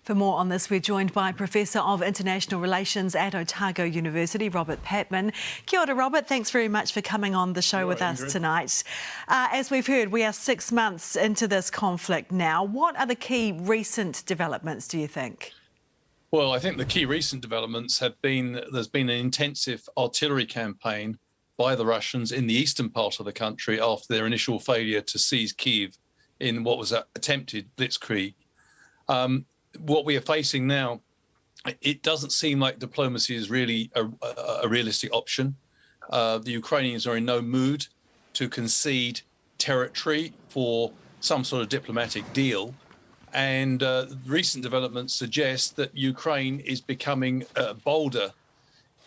For more on this, we're joined by Professor of International Relations at Otago University, Robert Patman. Kia ora, Robert. Thanks very much for coming on the show with us tonight. As we've heard, we are 6 months into this conflict now. What are the key recent developments, do you think? Well, I think the key recent developments have been there's been an intensive artillery campaign by the Russians in the eastern part of the country after their initial failure to seize Kyiv in what was an attempted blitzkrieg. What we are facing now, it doesn't seem like diplomacy is really a realistic option. The Ukrainians are in no mood to concede territory for some sort of diplomatic deal. And recent developments suggest that Ukraine is becoming bolder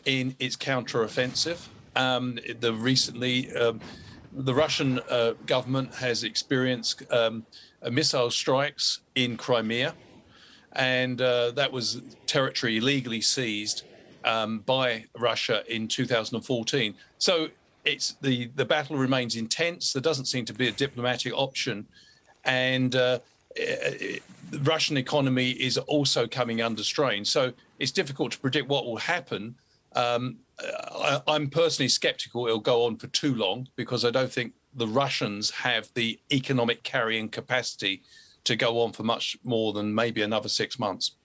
in its counteroffensive. The Russian government has experienced missile strikes in Crimea. And that was territory illegally seized by Russia in 2014. So the battle remains intense. There doesn't seem to be a diplomatic option. And the Russian economy is also coming under strain. So it's difficult to predict what will happen. I'm personally skeptical it'll go on for too long because I don't think the Russians have the economic carrying capacity to go on for much more than maybe another 6 months.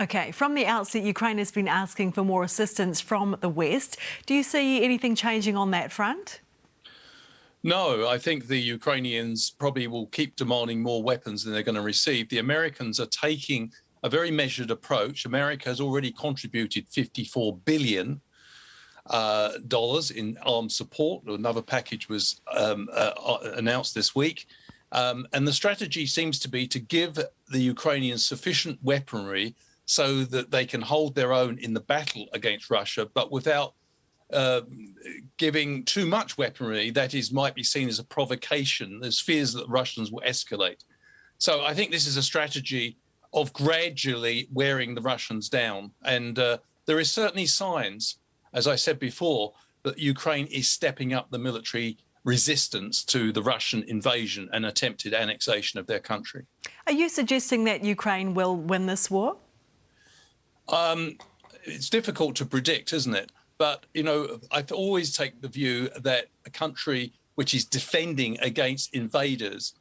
OK, from the outset, Ukraine has been asking for more assistance from the West. Do you see anything changing on that front? No, I think the Ukrainians probably will keep demanding more weapons than they're going to receive. The Americans are taking a very measured approach. America has already contributed $54 billion in armed support. Another package was announced this week. And the strategy seems to be to give the Ukrainians sufficient weaponry so that they can hold their own in the battle against Russia, but without giving too much weaponry that might be seen as a provocation. There's fears that the Russians will escalate. So I think this is a strategy of gradually wearing the Russians down. And there is certainly signs, as I said before, that Ukraine is stepping up the military resistance to the Russian invasion and attempted annexation of their country. Are you suggesting that Ukraine will win this war? It's difficult to predict, isn't it? But, you know, I always take the view that a country which is defending against invaders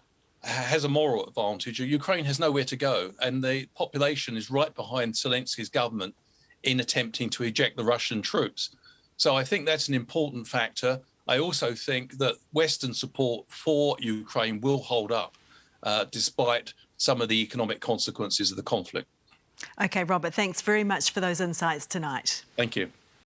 has a moral advantage. Ukraine has nowhere to go, and the population is right behind Zelensky's government in attempting to eject the Russian troops. So I think that's an important factor. I also think that Western support for Ukraine will hold up despite some of the economic consequences of the conflict. OK, Robert, thanks very much for those insights tonight. Thank you.